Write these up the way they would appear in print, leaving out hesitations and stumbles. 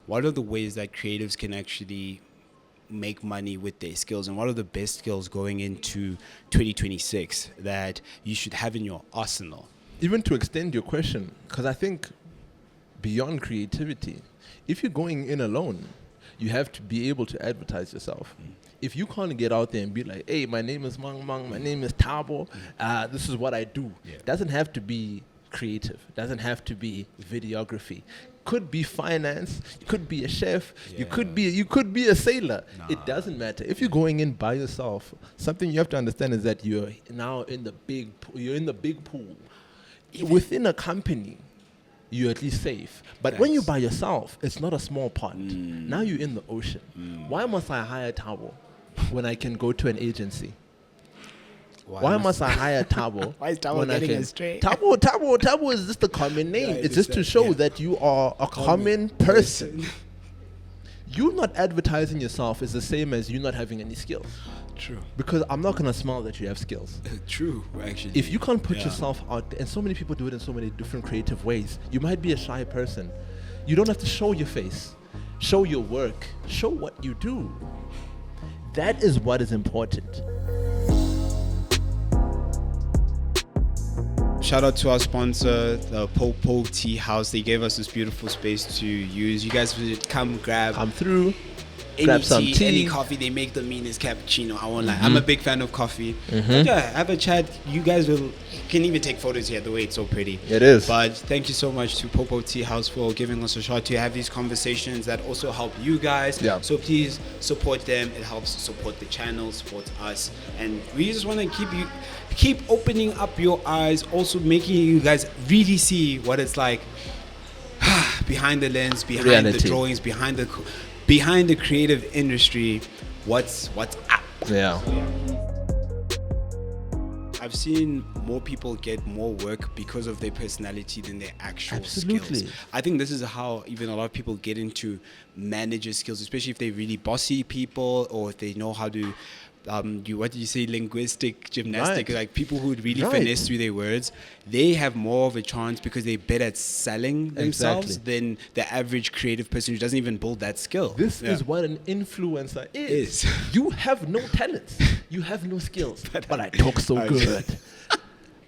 what are the ways that creatives can actually make money with their skills, and what are the best skills going into 2026 that you should have in your arsenal? Even to extend your question, because I think beyond creativity, if you're going in alone, you have to be able to advertise yourself. If you can't get out there and be like, hey, my name is Mang Mang, my name is Tabo, this is what I do. Doesn't have to be creative, doesn't have to be videography. Could be finance, you could be a chef, you could be a sailor. It doesn't matter. If you're going in by yourself, something you have to understand is that you're now in the big pool. Within a company, you're at least safe. But when you're by yourself, it's not a small pond. Now you're in the ocean. Why must I hire Tabo when I can go to an agency? Why must I hire Tabo? Why is Tabo getting us straight? Tabo is just a common name. It's just to show that you are a common person. You not advertising yourself is the same as you not having any skills. True. Because I'm not going to smell that you have skills. True, actually. If you can't put yourself out there, and so many people do it in so many different creative ways, you might be a shy person. You don't have to show your face. Show your work. Show what you do. That is what is important. Shout out to our sponsor, the Popo Tea House. They gave us this beautiful space to use. You guys should come through. Grab some tea, any coffee. They make the meanest cappuccino. I won't lie. I'm a big fan of coffee. But yeah, have a chat. You guys can even take photos here. The way it's so pretty. It is. But thank you so much to Popo Tea House for giving us a shot to have these conversations that also help you guys. Yeah. So please support them. It helps support the channel, support us, and we just want to keep opening up your eyes. Also making you guys really see what it's like behind the lens, behind the drawings, behind the creative industry, what's up. Yeah. I've seen more people get more work because of their personality than their actual skills. I think this is how even a lot of people get into manager skills, especially if they're really bossy people, or if they know how to linguistic gymnastics, like people who would really finesse through their words. They have more of a chance because they're better at selling themselves than the average creative person who doesn't even build that skill. This is what an influencer is. You have no talents, you have no skills, but I talk so good.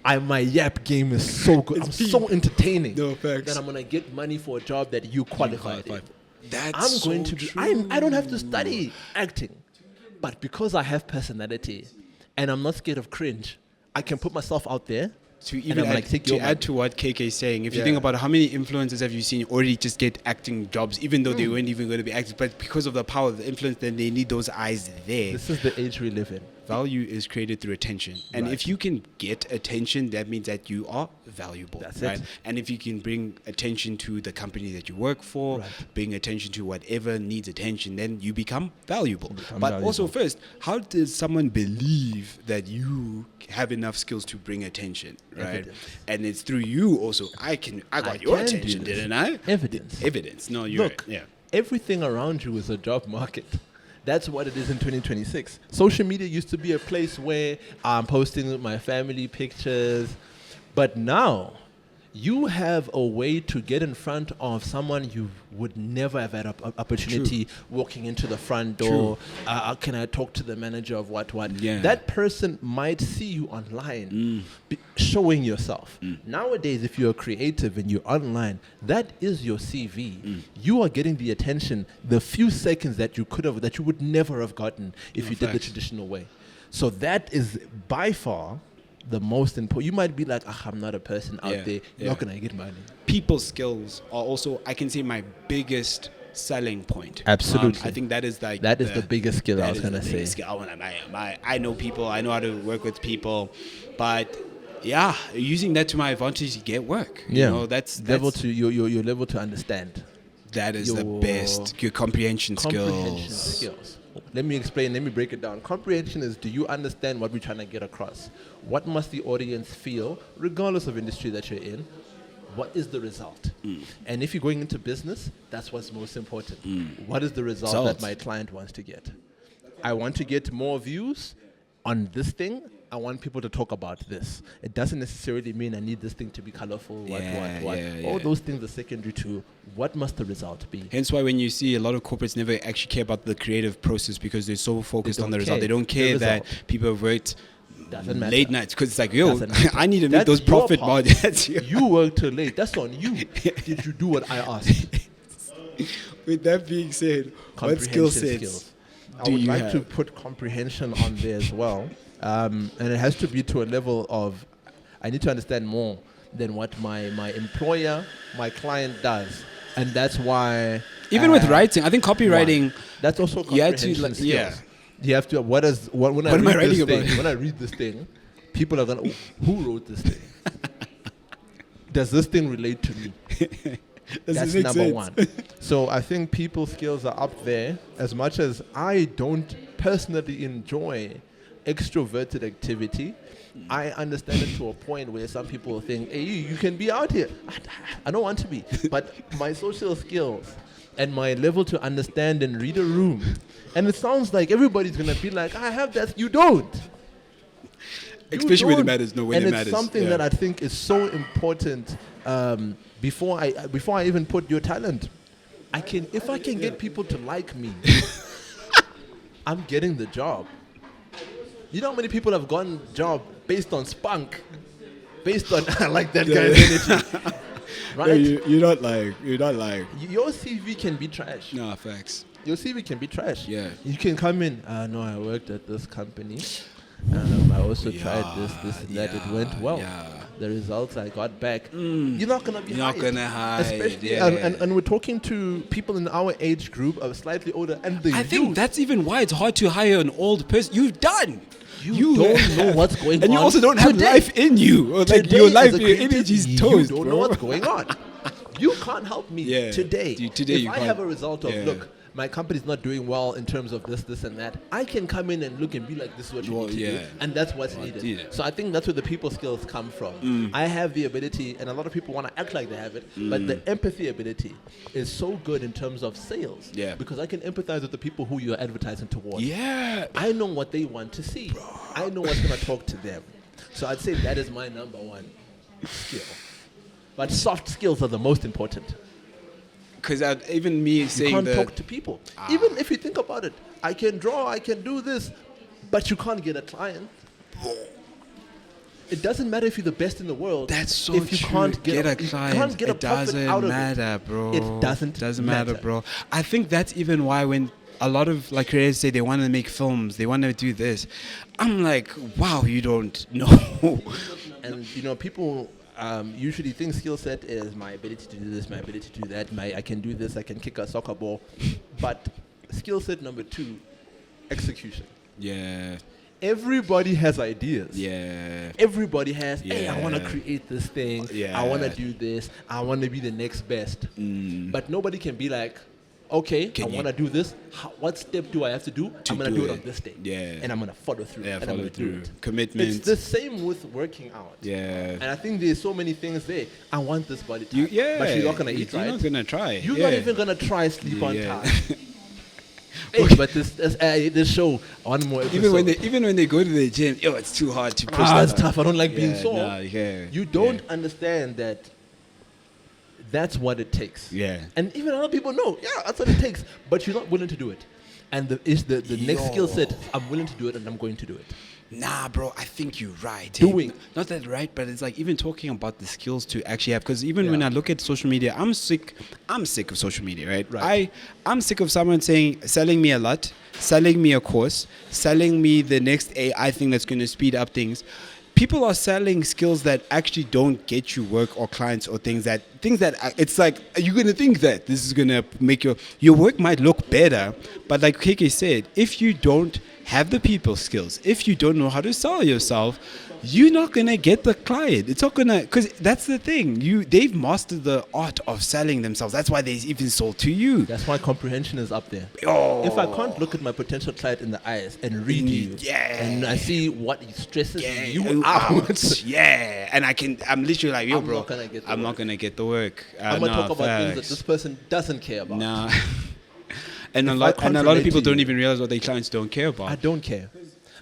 My yap game is so good. I'm so entertaining that I'm gonna get money for a job that you qualified in. I don't have to study acting. But because I have personality and I'm not scared of cringe, I can put myself out there. To add to what KK is saying, if you think about how many influencers have you seen already just get acting jobs, even though they weren't even going to be actors, but because of the power of the influence, then they need those eyes there. This is the age we live in. Value is created through attention. And if you can get attention, that means that you are valuable. That's it. And if you can bring attention to the company that you work for, bring attention to whatever needs attention, then you become valuable. Also first, how does someone believe that you have enough skills to bring attention, right? Evidence. And it's through you also. I got your attention, didn't I? Evidence. No, you're Look, everything around you is a job market. That's what it is in 2026. Social media used to be a place where I'm posting my family pictures, but now you have a way to get in front of someone you would never have had an opportunity walking into the front door. Can I talk to the manager of what? Yeah. That person might see you online showing yourself. Nowadays, if you're creative and you're online, that is your CV. You are getting the attention, the few seconds that you would never have gotten if you did the traditional way. So that is by far the most important. You might be like, I'm not a person out there, not gonna get money. People skills are also, I can say, my biggest selling point. Absolutely. I think that is the biggest skill I was gonna say. I know people, I know how to work with people, but using that to my advantage to get work. You know, that's level to your level to understand. That is the best. Your comprehension skills. Let me explain. Let me break it down. Comprehension is, do you understand what we're trying to get across? What must the audience feel, regardless of industry that you're in? What is the result? And if you're going into business, that's what's most important. What is the result that my client wants to get? I want to get more views on this thing. I want people to talk about this. It doesn't necessarily mean I need this thing to be colorful. What. All those things are secondary to what must the result be. Hence why when you see a lot of corporates never actually care about the creative process because they're so focused on the result. They don't care that people have worked late nights because it's like, yo, I need to make those profit margins. You worked till late. That's on you. Did you do what I asked? With that being said, what skill sets I would like to put comprehension on there as well. And it has to be to a level of, I need to understand more than what my employer, my client does. And that's why... Even with writing, I think copywriting... That's also comprehension skills. Yeah. You have to, when I read this thing, people are going to, who wrote this thing? Does this thing relate to me? That's number one. So I think people skills are up there. As much as I don't personally enjoy extroverted activity, I understand it to a point where some people think, hey, you can be out here. I don't want to be. But my social skills and my level to understand and read a room, and it sounds like everybody's going to be like, I have that. You don't. Especially when it matters. No, when it matters. And it's something that I think is so important. Before I even put your talent, if I can get people to like me, I'm getting the job. You know how many people have gotten job based on spunk, based on I like that guy's energy, right? No, you're not like your CV can be trash. No, facts. Your CV can be trash. Yeah. You can come in. No, I worked at this company. I also tried this and that. It went well. Yeah. The results I got back. You're not gonna be. You're not gonna hide. Especially, and we're talking to people in our age group, of slightly older, and I think that's even why it's hard to hire an old person. You've done. You don't know what's going on, and you also don't have life in you. Or like your life, your energy is toast. You don't know what's going on. You can't help me today. If I have a result of look, my company's not doing well in terms of this and that, I can come in and look and be like, this is what you need to do. And that's what's needed. So I think that's where the people skills come from. I have the ability, and a lot of people want to act like they have it, but the empathy ability is so good in terms of sales. Yeah. Because I can empathize with the people who you're advertising towards. Yeah. I know what they want to see. I know what's going to talk to them. So I'd say that is my number one skill. But soft skills are the most important. Because even me saying you can't talk to people. Even if you think about it, I can draw, I can do this, but you can't get a client. It doesn't matter if you're the best in the world. That's so if you true. Can't get a client. You can't get a profit out of it. It doesn't matter, bro. It doesn't matter, bro. I think that's even why when a lot of like creators say they want to make films, they want to do this, I'm like, wow, you don't know. And people usually think skill set is my ability to do this, my ability to do that, I can do this, I can kick a soccer ball. But skill set number 2, execution. Yeah. Everybody has ideas. Yeah. Everybody has, hey, I want to create this thing. Yeah. I want to do this. I want to be the next best. But nobody can be like, okay, I want to do this. What step do I have to do? I'm going to do it on this day. Yeah. And I'm going to follow through. Yeah, and follow through. Commitment. It's the same with working out. Yeah. And I think there's so many things there. I want this body type. But you're not going to eat, right? You're not going to try. You're not even going to try sleep on time. Hey, but this show, one more episode. Even when they go to the gym, it's too hard to push. It's tough. I don't like being sore. You don't understand that. That's what it takes. Yeah. And even other people know, that's what it takes. But you're not willing to do it. And the next skill set, I'm willing to do it and I'm going to do it. Nah, bro, I think you're right. Doing. Not that right, but it's like even talking about the skills to actually have. Because even when I look at social media, I'm sick of social media, right? I'm sick of someone selling me a lot, selling me a course, selling me the next AI thing that's going to speed up things. People are selling skills that actually don't get you work or clients or things that it's like you're gonna think that this is gonna make your work might look better, but like Keke said, if you don't have the people skills, if you don't know how to sell yourself, you're not gonna get the client. It's not gonna, because that's the thing. They've mastered the art of selling themselves. That's why they even sold to you. That's why comprehension is up there. If I can't look at my potential client in the eyes and read you, and I see what stresses you out, and I'm literally like, I'm bro, I'm not gonna get the work. I'm gonna talk about things that this person doesn't care about. Nah. And a lot of people don't even realize what their clients don't care about. I don't care.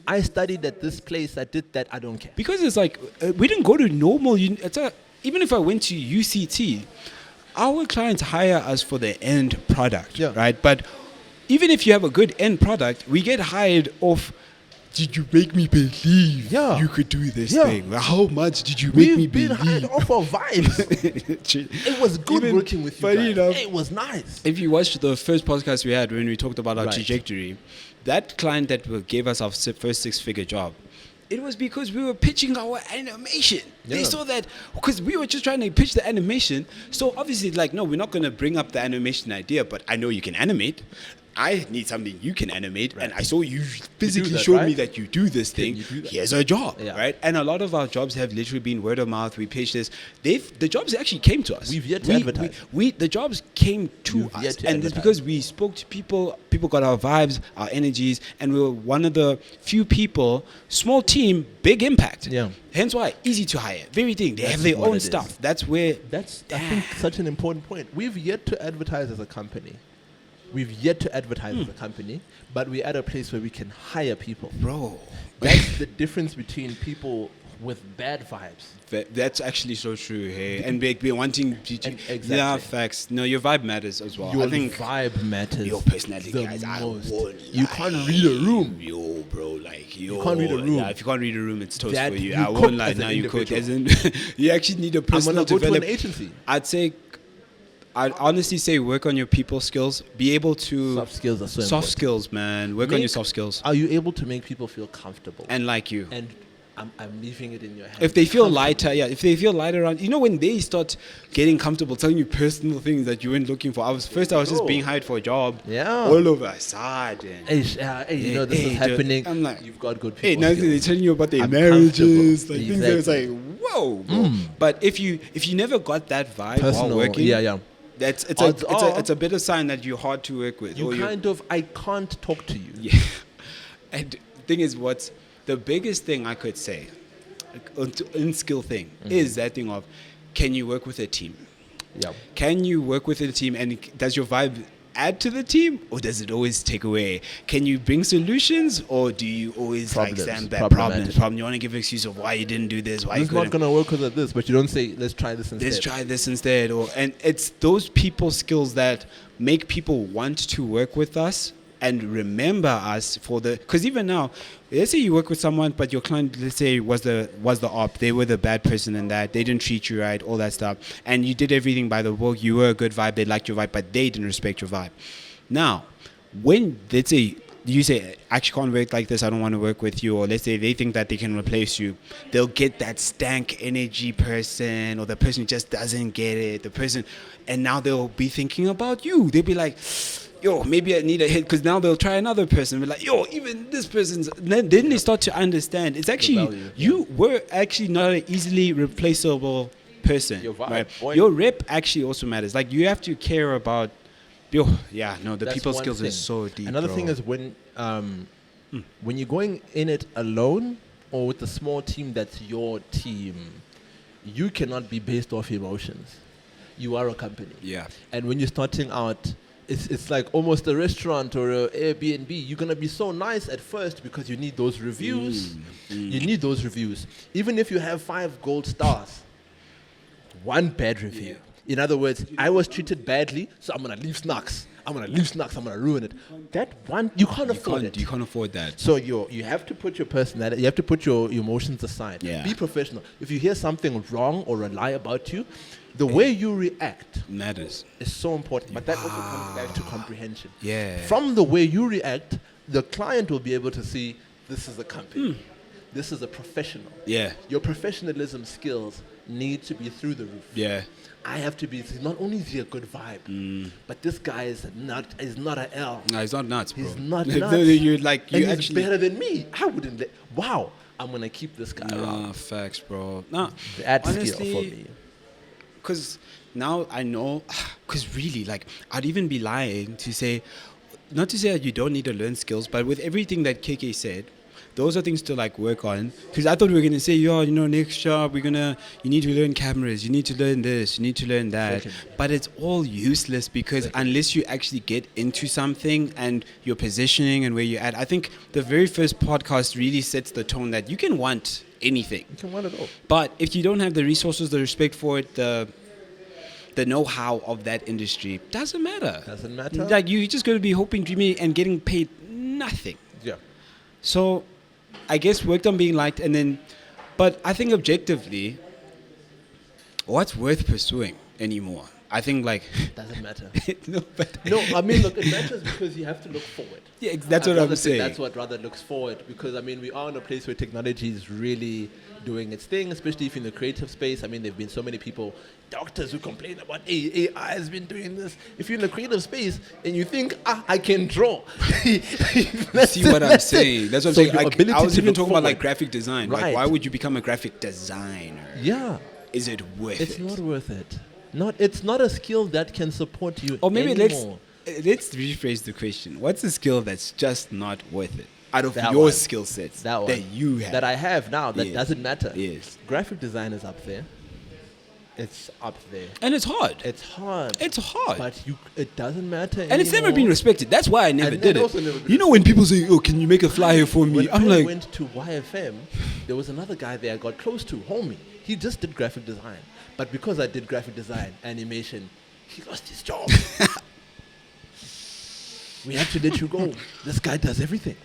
I studied at this place, I did that, I don't care. Because it's like we didn't go to normal. Even if I went to UCT, our clients hire us for the end product, Yeah. right? But even if you have a good end product, we get hired off. Did you make me believe you could do this thing? How much did you make me We've been hired believe? off of vibes. It was good Even working with you funny guys. enough, It was nice. If you watched the first podcast we had when we talked about our Right. trajectory, that client that gave us our first six-figure job, it was because we were pitching our animation. They Yeah. saw that because we were just trying to pitch the animation. So obviously, like, no, we're not going to bring up the animation idea, but I know you can animate. I need something you can animate, and I saw you physically that, showed me right? that you do this thing. you do that? Here's a job, Yeah. right? And a lot of our jobs have literally been word of mouth. We pitched this. The jobs actually came to us. We've yet to advertise. The jobs came to You've us, yet to and it's advertise. because we spoke to people. People got our vibes, our energies, and we were one of the few people. Small team, big impact. Yeah. Hence why easy to hire. Very thing. They That's have their what own it is. stuff. That's where. That's, I think, such an important point. We've yet to advertise as a company. We've yet to advertise as a company, but we're at a place where we can hire people. Bro. That's the difference between people with bad vibes. That's actually so true, hey. And we're wanting to, Exactly. yeah, facts. No, your vibe matters as well. Your I think vibe matters. your personality, the guys. I most. won't You lie. can't read a room. Yo, bro, like yo. can't read a room. Yeah, if you can't read a room, it's toast That for you. you I cook won't lie. as an Now you cook. individual. As in, you actually need a I'm personal gonna go to an development. agency. I'd honestly say work on your people skills. Be able to Soft skills are so soft important. skills, man. Work on your soft skills. Are you able to make people feel comfortable? And like you. And I'm leaving it in your hands. If they feel Comfortable. lighter, if they feel lighter around, when they start getting comfortable, telling you personal things that you weren't looking for. I was just being hired for a job. Yeah. All over a sudden. Hey, you know this is dude, happening. I'm like, you've got good Hey, people. now skills. they're telling you about their I'm marriages, comfortable. like things that it's like, Exactly. whoa, bro. But if you never got that vibe Personal, while working, yeah. Odds are- it's a better sign that you're hard to work with. You kind of, I can't talk to you. Yeah. And the thing is, what's the biggest thing I could say, in skill thing, is that thing of, can you work with a team? Yeah. Can you work with a team, and does your vibe add to the team, or does it always take away? Can you bring solutions, or do you always Problems. stand back? Problematic. Problem. You want to give an excuse of why you didn't do this, why you It's not couldn't. gonna work with this, but you don't say, let's try this instead. Let's try this instead, and it's those people skills that make people want to work with us and remember us because even now, let's say you work with someone, but your client, let's say, was the op, they were the bad person in that, they didn't treat you right, all that stuff, and you did everything by the book, you were a good vibe, they liked your vibe, but they didn't respect your vibe. Now, when let's say you say, I actually can't work like this, I don't want to work with you, or let's say they think that they can replace you, they'll get that stank energy person, or the person who just doesn't get it, the person, and now they'll be thinking about you. They'll be like, yo, maybe I need a hit, because now they'll try another person. Be like, yo, even this person's. Then they start to understand. It's actually value, you were actually not an easily replaceable person. Your vibe, right? boy. Your rep actually also matters. Like you have to care about. Yo, yeah, no, the That's people one skills thing. is so deep. Another bro. thing is when you're going in it alone or with a small team that's your team, you cannot be based off emotions. You are a company. Yeah. And when you're starting out, it's like almost a restaurant or a Airbnb. You're gonna be so nice at first because you need those reviews. You need those reviews. Even if you have 5 gold stars, 1 bad review. In other words, I was treated badly, so I'm gonna leave snacks. I'm gonna ruin it. That one, you can't afford it. You can't afford that. So you have to put your personality, you have to put your emotions aside. Yeah. Be professional. If you hear something wrong or a lie about you, the way you react Matters. is so important. But that also comes back to comprehension. Yeah. From the way you react, the client will be able to see this is a company. This is a professional. Yeah. Your professionalism skills need to be through the roof. Yeah. I have to be, not only is he a good vibe, but this guy is not a L. No, he's not nuts, bro. He's not No, nuts. you're like, you and he's actually. better than me. I wouldn't let, wow, I'm going to keep this guy around. Nah, facts, bro. Nah, That skill honestly, for me. because now I know, because really, like, I'd even be lying to say, not to say that you don't need to learn skills, but with everything that KK said, those are things to like work on. Because I thought we were gonna say, next job you need to learn cameras, you need to learn this, you need to learn that. But it's all useless because unless you actually get into something and your positioning and where you're at, I think the very first podcast really sets the tone that you can want anything. You can want it all. But if you don't have the resources, the respect for it, the know-how of that industry, doesn't matter. Doesn't matter. Like, you're just going to be hoping, dreaming, and getting paid nothing. Yeah. So, I guess worked on being liked, but I think objectively, what's worth pursuing anymore? I think doesn't matter. No, I mean, look, it matters because you have to look forward. Yeah, that's what I'm saying. That's what rather looks forward, because I mean, we are in a place where technology is really doing its thing, especially if in the creative space. I mean, there've been so many people, doctors, who complain about AI has been doing this. If you're in the creative space and you think, I can draw, see what I'm saying? That's what I'm saying. I was even talking about graphic design. Right. Like, why would you become a graphic designer? Yeah. Is it worth it? It's not worth it. It's not a skill that can support you. Or maybe anymore. let's rephrase the question. What's a skill that's just not worth it out of That your one. skill sets That you have? that I have now that Yes. doesn't matter. Yes. Graphic design is up there. It's up there. And it's hard. It's hard. It's hard. But it doesn't matter. And it's never been respected. That's why I never And did also it. never been You know, when people say, "Oh, can you make a flyer for me?" When I'm I like, went to YFM, there was another guy there I got close to, homie. He just did graphic design. But because I did graphic design, animation, he lost his job. We have to let you go. This guy does everything.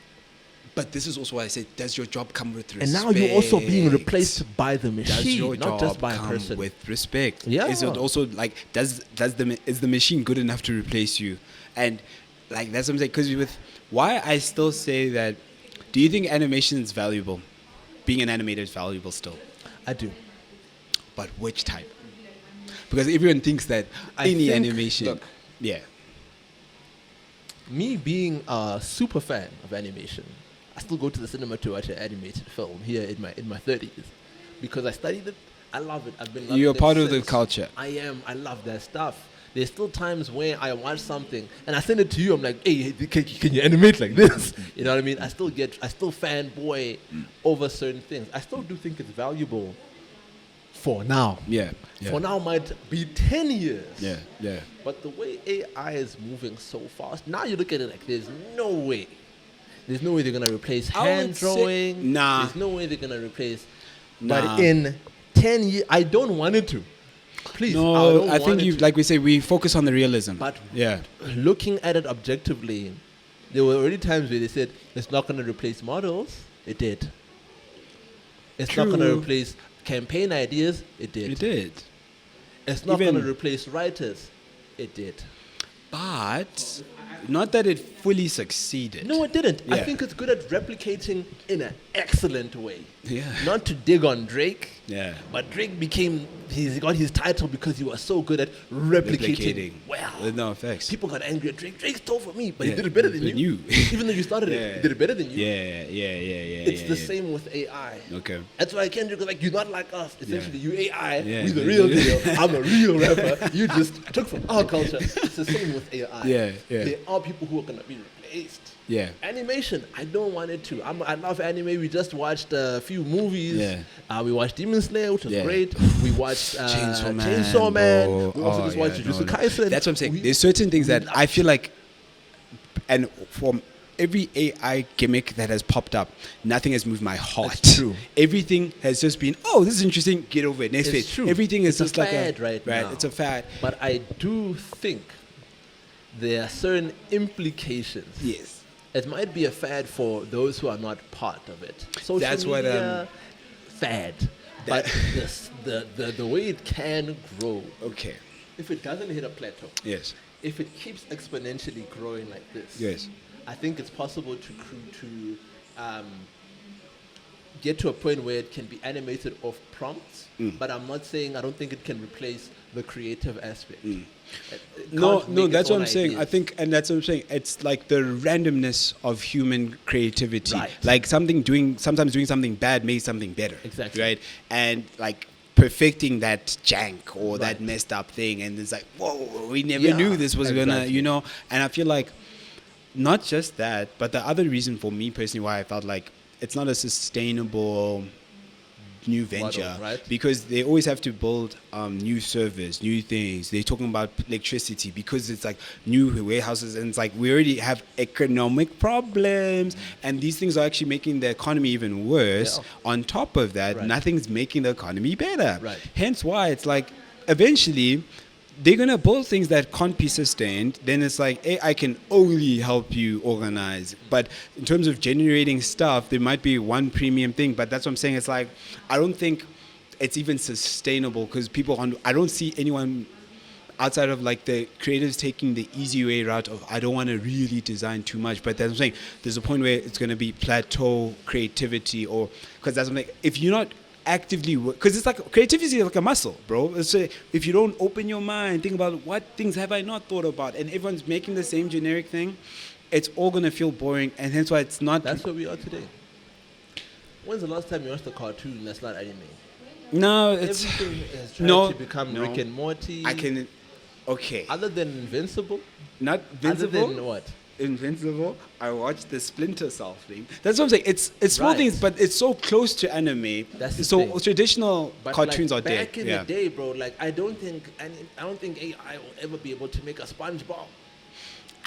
but this is also why I said, does your job come with respect? And now you're also being replaced by the Does machine, your not job just by a come person. with respect? Yeah. Is it also is the machine good enough to replace you? And that's what I'm saying. Because why I still say that. Do you think animation is valuable? Being an animator is valuable still. I do. But which type? Because everyone thinks that animation. Look, yeah. me being a super fan of animation, I still go to the cinema to watch an animated film here in my 30s because I studied it. I love it. I've been loving it. You're part of the since. culture. I am. I love that stuff. There's still times where I watch something and I send it to you. I'm like, hey, can you animate like this? You know what I mean? I still fanboy over certain things. I still do think it's valuable for now. Yeah. For now might be 10 years. Yeah. Yeah. But the way AI is moving so fast, now you look at it like there's no way. There's no way they're going to replace hand drawing. Nah. There's no way they're going to replace. Nah. But in 10 years, I don't want it to. Please. No, I think to. like we say, we focus on the realism. But yeah. looking at it objectively, there were already times where they said it's not going to replace models. It did. It's not going to replace campaign ideas. It did. It did. It's not going to replace writers. It did. But not that it fully succeeded. No, it didn't. Yeah. I think it's good at replicating in an excellent way. Yeah. Not to dig on Drake. Yeah. But Drake he got his title because he was so good at replicating. Well, with no effects. People got angry at Drake. Drake stole from me, but he did it better than you. Even though you started it, he did it better than you. Yeah. It's the same with AI. Okay. That's why Kendrick was like, you're not like us. Essentially, you AI, Yeah. we the real deal. I'm a real rapper. You just took from our culture. It's the same with AI. Yeah. There are people who are going to be replaced. Yeah. Animation, I don't want it to. I love anime. We just watched a few movies. Yeah. We watched Demon Slayer, which was great. We watched Chainsaw Man. Man. Bro. We also just watched Jujutsu Kaisen. That's what I'm saying. There's certain things that I feel like, and from every AI gimmick that has popped up, nothing has moved my heart. That's true. Everything has just been, oh, this is interesting. Get over it. Next It's phase. true. Everything is It's just a like fad right now. It's a fad. But I do think there are certain implications. Yes. It might be a fad for those who are not part of it. Social That's what, media, fad. But the way it can grow, Okay. if it doesn't hit a plateau, Yes. if it keeps exponentially growing like this, Yes. I think it's possible to get to a point where it can be animated off prompts. But I'm not saying I don't think it can replace the creative aspect. No, that's what I'm saying. I think, and that's what I'm saying. It's like the randomness of human creativity. Right. Like sometimes doing something bad makes something better. Exactly. Right. And like perfecting that jank or that Right. messed up thing, and it's like, whoa, we never knew this was gonna, exactly. And I feel like not just that, but the other reason for me personally why I felt like it's not a sustainable new venture, Model, right? because they always have to build new servers, new things. They're talking about electricity because it's like new warehouses, and it's like we already have economic problems, and these things are actually making the economy even worse. Yeah. On top of that, Right. nothing's making the economy better. Right. Hence why it's like eventually they're gonna build things that can't be sustained. Then it's like AI can only help you organize, but in terms of generating stuff, there might be one premium thing. But that's what I'm saying. It's like I don't think it's even sustainable, because I don't see anyone outside of like the creatives taking the easy way route of I don't want to really design too much. But that's what I'm saying. There's a point where it's gonna be plateau creativity, or because that's what I'm like, if you're not actively work, because it's like creativity is like a muscle, bro. It's if you don't open your mind, think about what things have I not thought about, and everyone's making the same generic thing, it's all gonna feel boring, and hence why it's not. That's where we are today. When's the last time you watched a cartoon that's not anime? No, it's Everything has tried to become no. Rick and Morty. Okay, Other than Invincible? not Other Invincible. than what? Invincible. I watched the Splinter Cell thing. That's what I'm saying. It's small Right. things, but it's so close to anime. That's the so thing. traditional But cartoons like are dead. back in Yeah. the day, bro, like I don't think AI will ever be able to make a SpongeBob.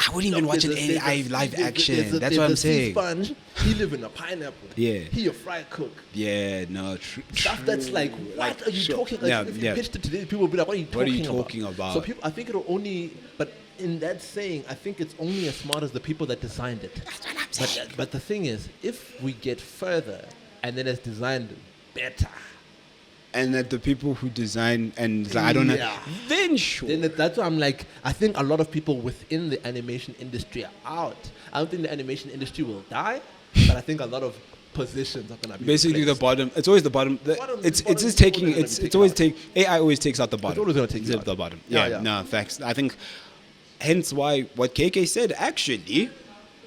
I wouldn't even Look, watch an there's a- AI there's a- live there's a- action. there's a- That's there's what a I'm sea saying. Sponge, he live in a pineapple. Yeah. He a fry cook. Yeah, no. Stuff that's like, what are you sure. talking? Like, Yeah, if yeah. you pitched it today, people will be like, what are you talking, What are you talking about? So people, I think it'll only, but in that saying, I think it's only as smart as the people that designed it. That's what I'm saying. But the thing is, if we get further and then it's designed better, And that the people who design and it's like, I don't know, Yeah. then sure. then that's why I'm like, I think a lot of people within the animation industry are out. I don't think the animation industry will die, but I think a lot of positions are gonna be Basically, the replaced. bottom. It's always the bottom. It's bottom just is taking. always gonna It's be it's always taken take. AI always takes out the bottom. always gonna take Zip out. the bottom. Yeah, Yeah, yeah. no facts. I think. Hence why what KK said actually,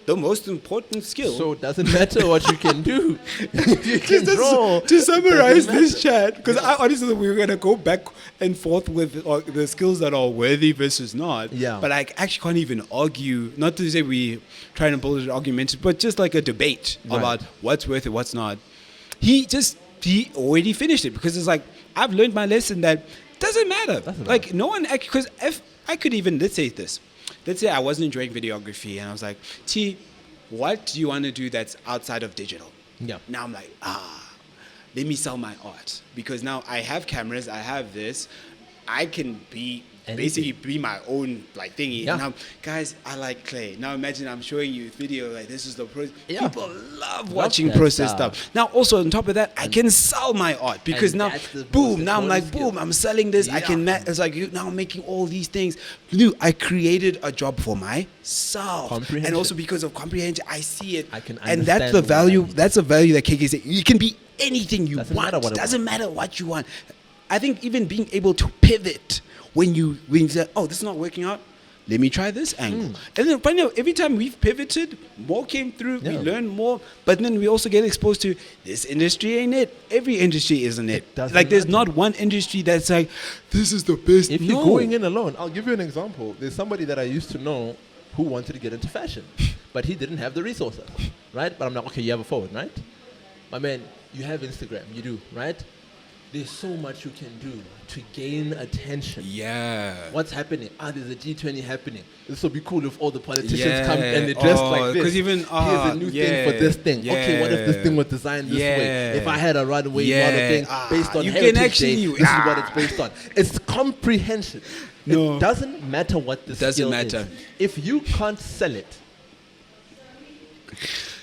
the most important skill. So it doesn't matter what you can do. If you can Just draw. to summarize doesn't this matter. chat, because I honestly thought we were gonna go back and forth with the skills that are worthy versus not. Yeah. But I actually can't even argue. Not to say we trying to build an argument, but just like a debate Right. about what's worth it, what's not. He already finished it, because it's like I've learned my lesson that doesn't matter. Doesn't Like matter. no one, because if I could even, let's say this. Let's say I wasn't enjoying videography and I was like, T, what do you want to do that's outside of digital? Yeah. Now I'm like, let me sell my art, because now I have cameras, I have this, I can basically be my own like thingy. Yeah. Now, guys, I like clay. Now imagine I'm showing you a video like this is the process. Yeah. People love watching that process stuff. stuff. Now also on top of that, I can sell my art, because and now, that's the boom, most now I'm like, important skill. boom, I'm selling this. I Yeah. can. It's like now I'm making all these things. Dude, I created a job for myself, Comprehension. and also because of comprehension, I see it. I can and that's understand the what value. that means. That's a value that KK said. You can be anything you Doesn't want. matter what I Doesn't matter what you want. I think even being able to pivot when you say, oh, this is not working out, let me try this angle. And then finally, every time we've pivoted, more came through, we Yeah. learn more, but then we also get exposed to this industry ain't it. Every industry isn't it. doesn't Like there's matter. not one industry that's like, this is the best. If you're No. going in alone, I'll give you an example. There's somebody that I used to know who wanted to get into fashion, but he didn't have the resources, right? But I'm like, okay, you have a phone, right? My man, you have Instagram, you do, right? There's so much you can do to gain attention. Yeah. What's happening? There's a G20 happening. This will be cool if all the politicians Yeah. come and they dress like this. 'cause even, Here's a new thing for this thing. Okay, what if this yeah. thing was designed this way? Yeah. If I had a runway Yeah. model thing based on You can Heritage actually- Day, this is what it's based on. It's comprehension. No. It doesn't matter what the Doesn't skill matter. is. If you can't sell it,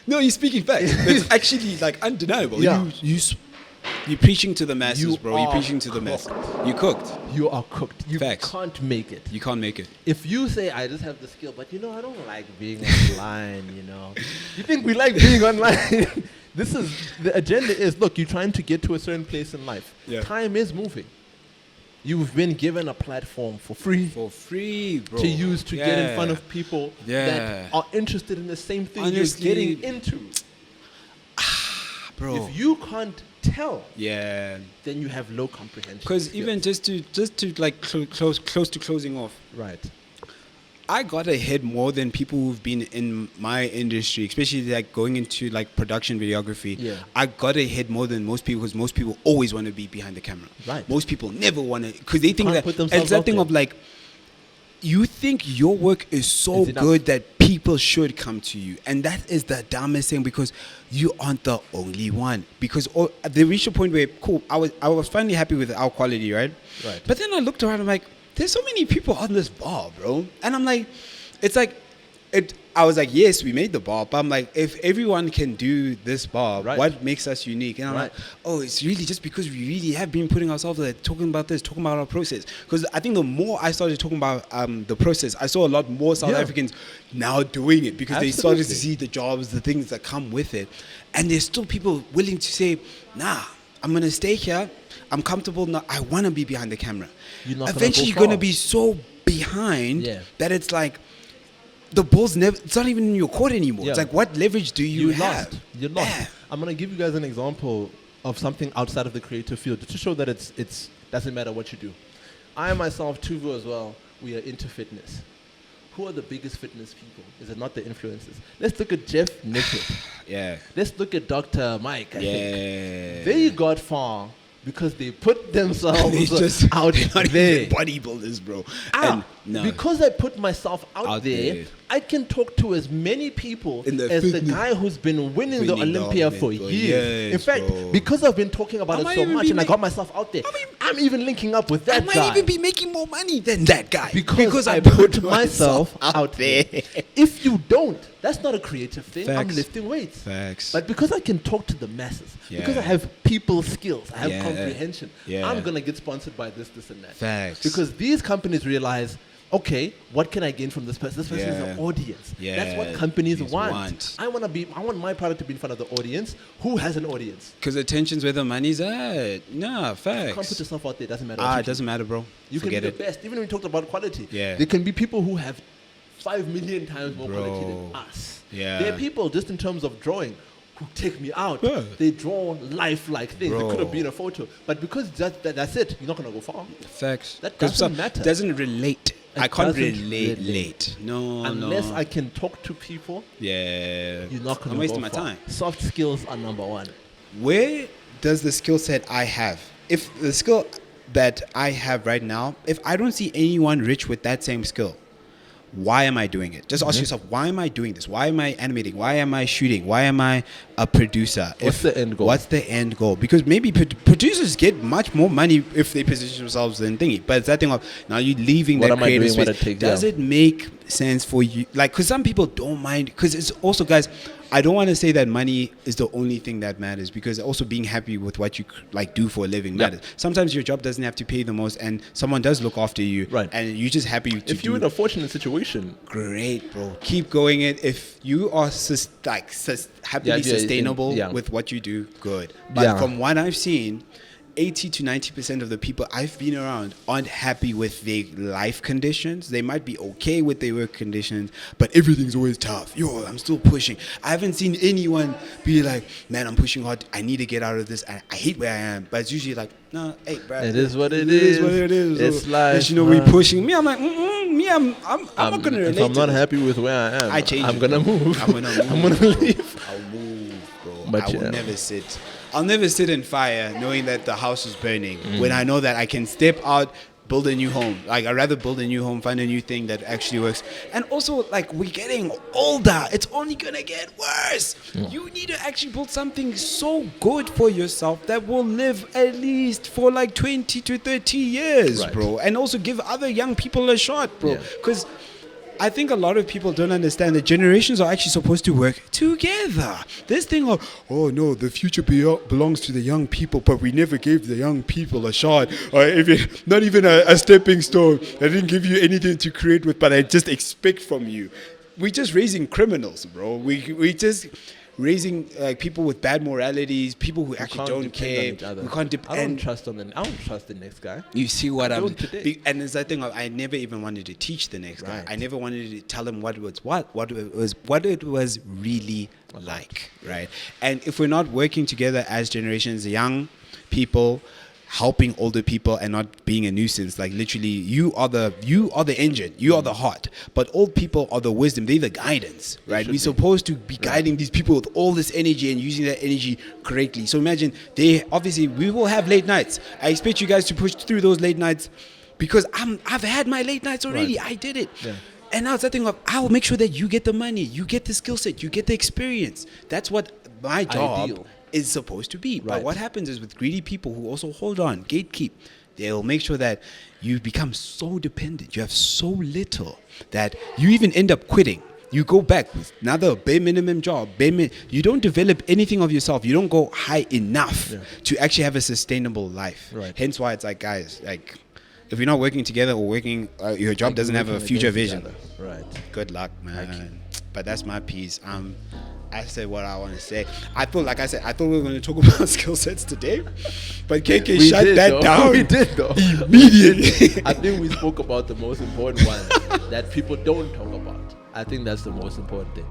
No, you're speaking facts. It's actually like undeniable. Yeah. You're preaching to the masses, You bro. You're are preaching to the masses. cooked. You cooked. you are cooked. You Facts. can't make it. You can't make it. If you say, I just have the skill, but I don't like being online, You think we like being online? The agenda is, look, you're trying to get to a certain place in life. Yeah. Time is moving. You've been given a platform for free For free, bro. to use to get in front Yeah. of people Yeah. that are interested in the same thing Honestly- you're getting into. Bro. If you can't tell, Yeah. then you have low comprehension. Because skills. even just to like close to closing off, right. I got ahead more than people who've been in my industry, especially like going into like production videography. Yeah. I got ahead more than most people because most people always want to be behind the camera. Right. Most people never want to, because they think Can't that put themselves it's that out thing there. of like, you think your work is so Is enough. good that people should come to you, and that is the dumbest thing, because you aren't the only one. Because they reached a point where, cool, I was finally happy with our quality, right? Right. But then I looked around, I'm like, there's so many people on this bar, bro. And I'm like, it's like, I was like, yes, we made the bar, but I'm like, if everyone can do this bar, Right. what makes us unique? And I'm Right. like, oh, it's really just because we really have been putting ourselves there, talking about this, talking about our process. Because I think the more I started talking about the process, I saw a lot more South Yeah. Africans now doing it, because they started to Absolutely. see the jobs, the things that come with it. And there's still people willing to say, nah, I'm going to stay here. I'm comfortable now. I want to be behind the camera. You're not gonna Eventually, go you're going to far. be so behind Yeah. that it's like, the ball's never, it's not even in your court anymore. Yeah. It's like, what leverage do you have? Lost. You're lost. Yeah. I'm gonna give you guys an example of something outside of the creative field to show that it's doesn't matter what you do. I myself, Tuvo as well, we are into fitness. Who are the biggest fitness people? Is it not the influencers? Let's look at Jeff Nippert. Yeah. Let's look at Dr. Mike. I think. Yeah. They got far because they put themselves They just out they're not there. even bodybuilders, bro. Ah, And no. because I put myself out there, there. I can talk to as many people In the as the fitness- guy who's been winning the Winning the Olympia for Olympic for years. In years, fact, bro. because I've been talking about I it might so even much be and I ma- got myself out there, I'm even linking up with I that might guy. even be making more money than that guy. because I put myself out there. If you don't, that's not a creative thing. I'm Facts. lifting weights. Facts. But because I can talk to the masses, because I Yeah. have people skills, I have Yeah. comprehension, Yeah. I'm going to get sponsored by this, and that. Facts. Because these companies realize, okay, what can I gain from this person? This person is Yeah. an audience. That's what Yeah. companies These want. want. I want my product to be in front of the audience. Who has an audience? Because attention's where the money's at. Nah, You can't put facts. yourself out there. Doesn't matter. what you It do. doesn't matter, bro. You Forget can be the it. best. Even when we talked about quality, Yeah. there can be people who have 5 million times more quality than Bro. us. Yeah. There are people just in terms of drawing who take me out. Yeah. They draw life like this. It Bro. could have been a photo, but because that's it, you're not gonna go far. Facts. That 'Cause doesn't matter. Doesn't relate. It I can't doesn't relate. relate. No, Unless no. I can talk to people, Yeah. you're not gonna I'm wasting go my far. time. Soft skills are number one. Where does the skill set I have, if the skill that I have right now, if I don't see anyone rich with that same skill, why am I doing it? Just ask yourself, why am I doing this? Why am I animating? Why am I shooting? Why am I a producer? What's the end goal? What's the end goal? Because maybe producers get much more money if they position themselves than thingy. But it's that thing of, now you're leaving What that am I creative doing? What space. it takes, Does yeah. it make sense for you? Like, because some people don't mind. Because it's also, guys, I don't want to say that money is the only thing that matters, because also being happy with what you like do for a living Yep. matters. Sometimes your job doesn't have to pay the most, and someone does look after you, Right. and you're just happy to If do you're in a fortunate situation, great, bro. Keep going it. If you are happily Yeah, yeah, sustainable yeah. with what you do, good. But Yeah. from what I've seen, 80 to 90% of the people I've been around aren't happy with their life conditions. They might be okay with their work conditions, but everything's always tough. Yo, I'm still pushing. I haven't seen anyone be like, man, I'm pushing hard. I need to get out of this. I hate where I am. But it's usually like, no, hey, bro. It is what it It is is. what it is. It's So, life, you know, we man. pushing. Me, I'm like, I'm not gonna relate. If I'm to not this. happy with where I am, I change I'm it, gonna bro. move. I'm gonna move. I'm gonna bro. leave. I'll move, bro. But I will yeah. never sit. I'll never sit in fire knowing that the house is burning. Mm. When I know that I can step out, build a new home. Like, I'd rather build a new home, find a new thing that actually works. And also, like, we're getting older. It's only gonna get worse. You need to actually build something so good for yourself that will live at least for like 20 to 30 years, Right. bro. And also give other young people a shot, bro. Yeah. Because I think a lot of people don't understand that generations are actually supposed to work together. This thing of, oh no, the future belongs to the young people, but we never gave the young people a shot, or not even a stepping stone. I didn't give you anything to create with, but I just expect from you. We're just raising criminals, bro. We just raising people with bad moralities, people who actually Can't don't depend care. on each other. We can't I don't depend. I don't trust the next guy. You see what I I'm don't today. and it's that thing of, I never even wanted to teach the next guy. Right. I never wanted to tell him what it was really like, right? And if we're not working together as generations, young people, helping older people and not being a nuisance. Like literally, you are the engine, you are the heart, but old people are the wisdom. They're the guidance, right? We're supposed to be guiding these people with all this energy and using that energy correctly. So imagine we will have late nights. I expect you guys to push through those late nights because I've had my late nights already. I did it. Yeah. And now it's that thing of, I'll make sure that you get the money, you get the skill set, you get the experience. That's what my job is supposed to be. Right. But what happens is with greedy people who also hold on, gatekeep, they'll make sure that you become so dependent. You have so little that you even end up quitting. You go back with another bare minimum job. You don't develop anything of yourself. You don't go high enough to actually have a sustainable life. Right. Hence why it's like, guys, like, if you're not working together or working, your job doesn't have a future vision. Right. Good luck, man. But that's my piece. I said what I want to say. I thought we were going to talk about skill sets today, but KK shut that down. We did though. Immediately. I think we spoke about the most important one that people don't talk about. I think that's the most important thing.